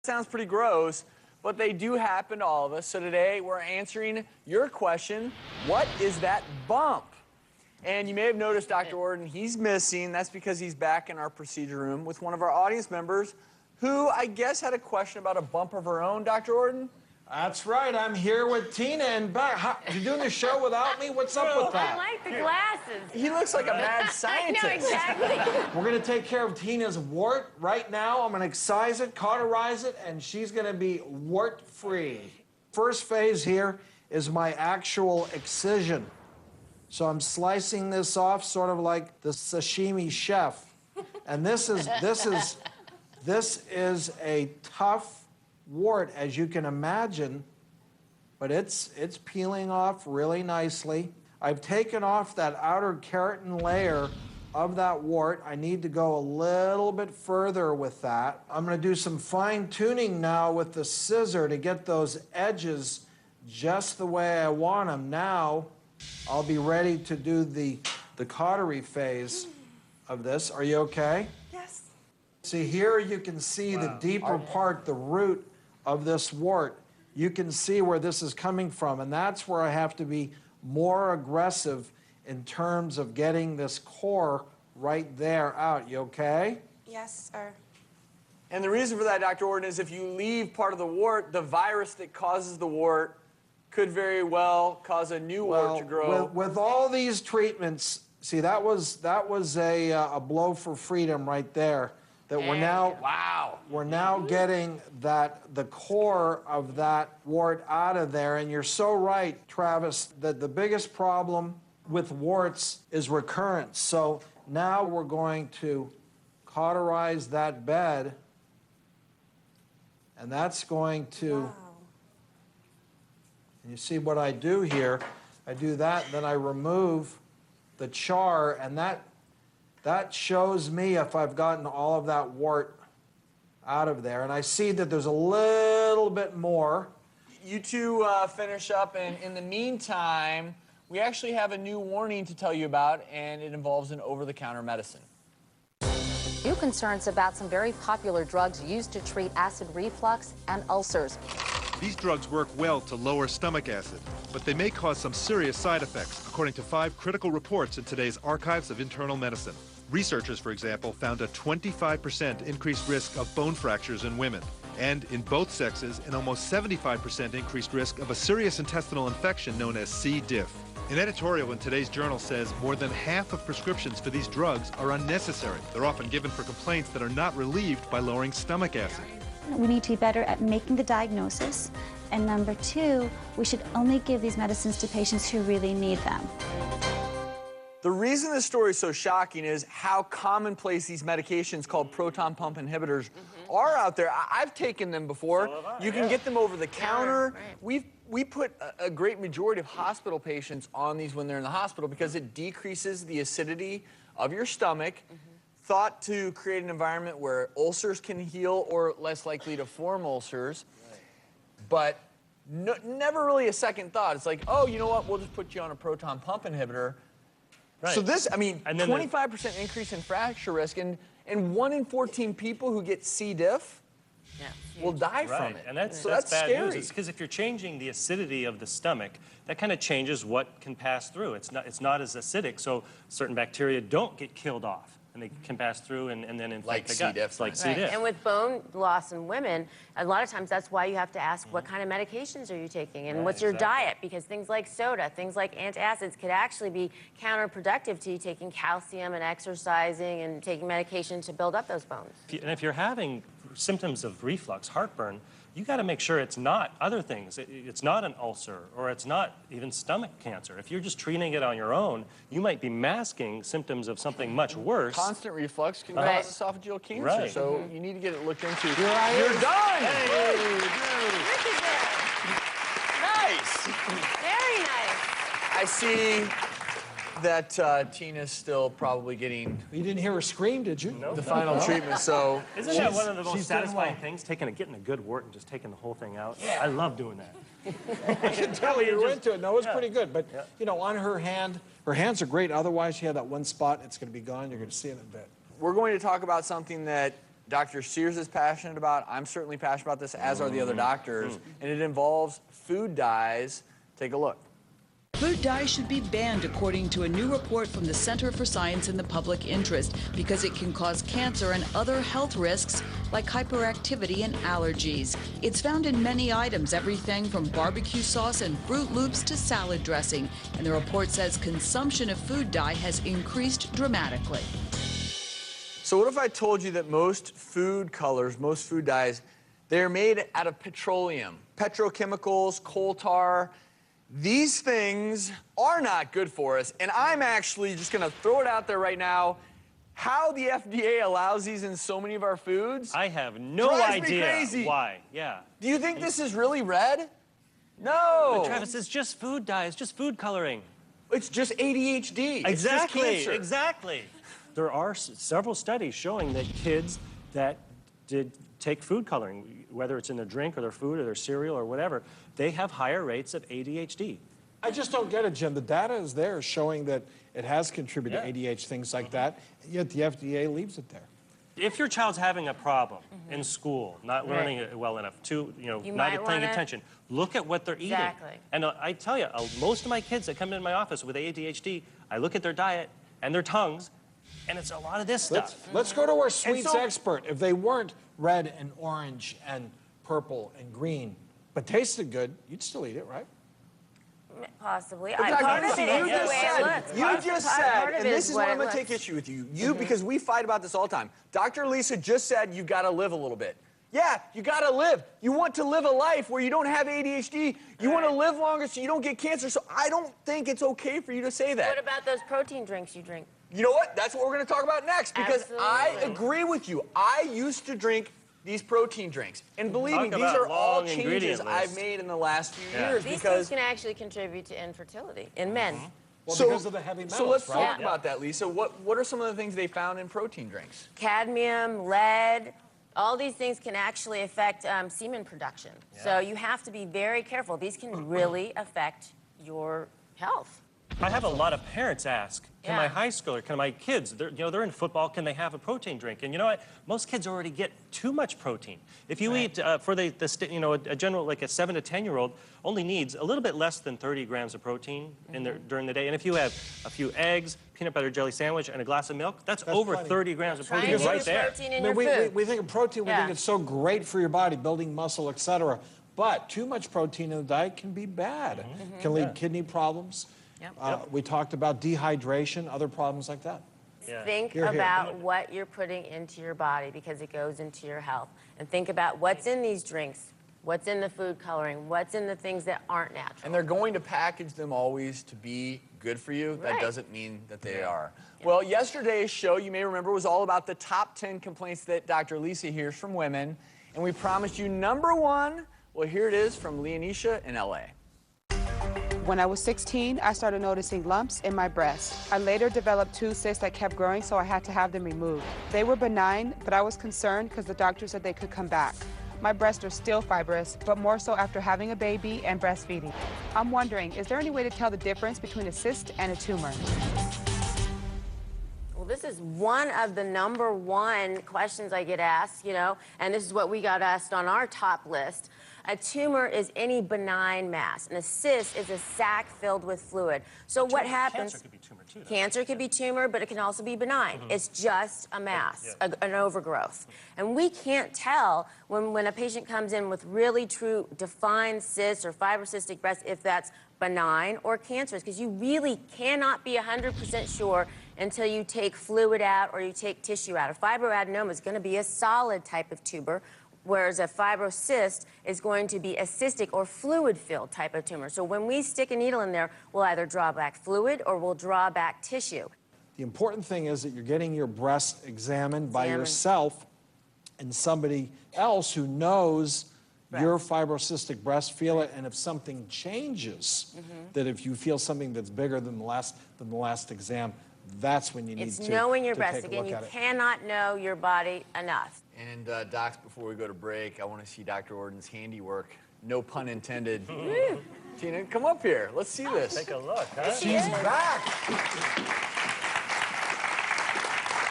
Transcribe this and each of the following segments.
sounds pretty gross, but they do happen to all of us. So today we're answering your question, what is that bump? And you may have noticed Dr. Orton, he's missing. That's because he's back in our procedure room with one of our audience members who I guess had a question about a bump of her own. Dr. Orton? That's right. I'm here with Tina and Beck. You doing the show without me? What's up with that? I like the glasses. He looks like a mad scientist. I know, exactly. We're going to take care of Tina's wart right now. I'm going to excise it, cauterize it, and she's going to be wart-free. First phase here is my actual excision. So I'm slicing this off sort of like the sashimi chef. And this is a tough wart, as you can imagine, but it's peeling off really nicely. I've taken off that outer keratin layer of that wart. I need to go a little bit further with that. I'm going to do some fine tuning now with the scissor to get those edges just the way I want them. Now I'll be ready to do the cautery phase of this. Are you okay? Yes. See, here you can see the deeper part, the root of this wart. You can see where this is coming from, and that's where I have to be more aggressive in terms of getting this core right there out. You okay? Yes, sir. And the reason for that, Dr. Orton, is if you leave part of the wart, the virus that causes the wart could very well cause a new wart to grow. With all these treatments, see, that was a blow for freedom right there. That we're now getting the core of that wart out of there. And you're so right, Travis, that the biggest problem with warts is recurrence. So now we're going to cauterize that bed, and that's going to, and you see what I do here, I do that, and then I remove the char, and that shows me if I've gotten all of that wart out of there. And I see that there's a little bit more. You two finish up, and in the meantime, we actually have a new warning to tell you about, and it involves an over-the-counter medicine. New concerns about some very popular drugs used to treat acid reflux and ulcers. These drugs work well to lower stomach acid, but they may cause some serious side effects, according to 5 critical reports in today's Archives of Internal Medicine. Researchers, for example, found a 25% increased risk of bone fractures in women, and in both sexes, an almost 75% increased risk of a serious intestinal infection known as C. diff. An editorial in today's journal says more than half of prescriptions for these drugs are unnecessary. They're often given for complaints that are not relieved by lowering stomach acid. We need to be better at making the diagnosis. And number 2, we should only give these medicines to patients who really need them. The reason this story is so shocking is how commonplace these medications called proton pump inhibitors are out there. I've taken them before. You can get them over the counter. We put a great majority of hospital patients on these when they're in the hospital because it decreases the acidity of your stomach, thought to create an environment where ulcers can heal or less likely to form ulcers. But never really a second thought. It's like, oh, you know what? We'll just put you on a proton pump inhibitor. Right. So this, I mean, 25% increase in fracture risk, and 1 in 14 people who get C. diff will die from it. And that's bad scary. news. Because if you're changing the acidity of the stomach, that kind of changes what can pass through. It's not as acidic, so certain bacteria don't get killed off. And they can pass through and then infect the gut. Diff, like C. diff. And with bone loss in women, a lot of times that's why you have to ask what kind of medications are you taking and what's your diet, because things like soda, things like antacids could actually be counterproductive to you taking calcium and exercising and taking medication to build up those bones. And if you're having symptoms of reflux, heartburn, you got to make sure it's not other things. It's not an ulcer, or it's not even stomach cancer. If you're just treating it on your own, you might be masking symptoms of something much worse. Constant reflux can cause esophageal cancer, so you need to get it looked into. You're done! Hey, Nice! Very nice. I see that Tina's still probably getting You didn't hear her scream, did you? the final treatment, so... Isn't that one of the most satisfying things? Getting a good wart and just taking the whole thing out? Yeah. I love doing that. I can tell you were into it. No, it's pretty good. But, you know, on her hand, her hands are great. Otherwise, she had that one spot. It's going to be gone. You're going to see it in a bit. We're going to talk about something that Dr. Sears is passionate about. I'm certainly passionate about this, as are the other doctors. And it involves food dyes. Take a look. Food dyes should be banned, according to a new report from the Center for Science in the Public Interest, because it can cause cancer and other health risks like hyperactivity and allergies. It's found in many items, everything from barbecue sauce and Fruit Loops to salad dressing. And the report says consumption of food dye has increased dramatically. So what if I told you that most food colors, most food dyes, they're made out of petroleum, petrochemicals, coal tar. These things are not good for us, and I'm actually just gonna throw it out there right now. How the FDA allows these in so many of our foods? I have no drives me idea crazy. why. Yeah. Do you think this is really red? No. But Travis, it's just food dye. It's just food coloring. It's just ADHD. It's just cancer. Exactly. There are several studies showing that kids that did take food coloring, whether it's in their drink or their food or their cereal or whatever, they have higher rates of ADHD. I just don't get it, Jim. The data is there showing that it has contributed to ADHD, things like that, yet the FDA leaves it there. If your child's having a problem in school, not learning it well enough, not paying attention, look at what they're eating. Exactly. And I tell you, most of my kids that come into my office with ADHD, I look at their diet and their tongues, and it's a lot of this stuff. Let's go to our sweets expert. If they weren't red and orange and purple and green, but tasted good, you'd still eat it, right? Possibly. But Part of it is the way it looks. You just said, and this is what where I'm it going to take looks. issue with you. Because we fight about this all the time. Dr. Lisa just said you got to live a little bit. Yeah, you got to live. You want to live a life where you don't have ADHD. You want to live longer so you don't get cancer. So I don't think it's okay for you to say that. What about those protein drinks you drink? You know what? That's what we're going to talk about next. Because I Absolutely. agree with you. I used to drink these protein drinks. And believe me, Talk these about are all long changes ingredient I've list. made in the last few Yeah. years. These Because things can actually contribute to infertility in men. Well, because of the heavy metals, so let's right? talk about that, Lisa. What are some of the things they found in protein drinks? Cadmium, lead, all these things can actually affect semen production. So you have to be very careful. These can really affect your health. I have a lot of parents ask, can my Yeah. high schooler, can my kids, they're in football, can they have a protein drink? And you know what? Most kids already get too much protein. If you eat, for a general, like a 7 to 10-year-old, only needs a little bit less than 30 grams of protein during the day. And if you have a few eggs, peanut butter jelly sandwich, and a glass of milk, that's over plenty. 30 grams of Try and protein get right your there. protein in I your mean, food. we think of protein, we Yeah. think it's so great for your body, building muscle, etc. But too much protein in the diet can be bad. Can lead kidney problems. We talked about dehydration, other problems like that. Think Here, here. about what you're putting into your body because it goes into your health. And think about what's in these drinks, what's in the food coloring, what's in the things that aren't natural. And they're going to package them always to be good for you. That Right. doesn't mean that they are. Well, yesterday's show, you may remember, was all about the top 10 complaints that Dr. Lisa hears from women. And we promised you number one. Well, here it is from Leonisha in LA. When I was 16, I started noticing lumps in my breast. I later developed 2 cysts that kept growing, so I had to have them removed. They were benign, but I was concerned because the doctor said they could come back. My breasts are still fibrous, but more so after having a baby and breastfeeding. I'm wondering, is there any way to tell the difference between a cyst and a tumor? Well, this is one of the number one questions I get asked, and this is what we got asked on our top list. A tumor is any benign mass, and a cyst is a sac filled with fluid. So what happens? Cancer could be tumor too. Cancer could be tumor, but it can also be benign. It's just a mass, an overgrowth. And we can't tell when a patient comes in with really true defined cysts or fibrocystic breast if that's benign or cancerous, because you really cannot be 100% sure until you take fluid out or you take tissue out. A fibroadenoma is going to be a solid type of tumor, whereas a fibrocyst is going to be a cystic or fluid-filled type of tumor. So when we stick a needle in there, we'll either draw back fluid or we'll draw back tissue. The important thing is that you're getting your breast examined by yourself and somebody else who knows your fibrocystic breast, feel it, and if something changes, that if you feel something that's bigger than the last exam, that's when you need It's to knowing your to breast. take a Again, look you at it. cannot know your body enough. And docs, before we go to break, I want to see Dr. Orden's handiwork. No pun intended. Tina, come up here. Let's see this. Take a look, huh? She's back.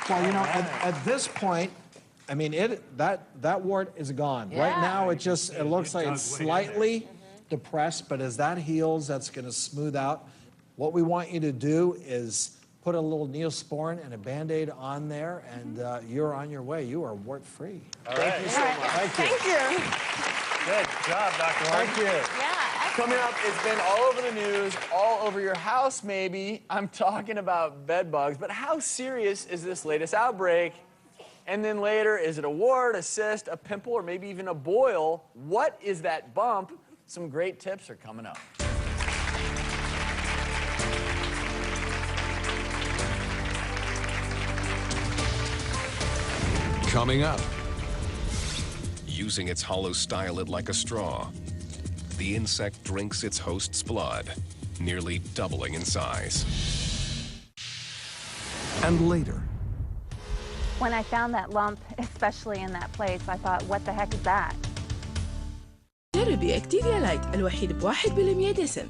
Well, at this point, I mean, that wart is gone. Yeah. Right now, it looks like it's slightly depressed, but as that heals, that's going to smooth out. What we want you to do is put a little Neosporin and a Band-Aid on there, and you're on your way. You are wart-free. Thank you so much. Thank you. Good job, Dr. Horn. Thank you. Yeah. Coming up, it's been all over the news, all over your house maybe. I'm talking about bed bugs, but how serious is this latest outbreak? And then later, is it a wart, a cyst, a pimple, or maybe even a boil? What is that bump? Some great tips are coming up. Coming up, using its hollow stylid like a straw, the insect drinks its host's blood, nearly doubling in size. And later, When I found that lump, especially in that place, I thought, what the heck is that? جربي أكتيفيا لايت الوحيد ب1% دسم.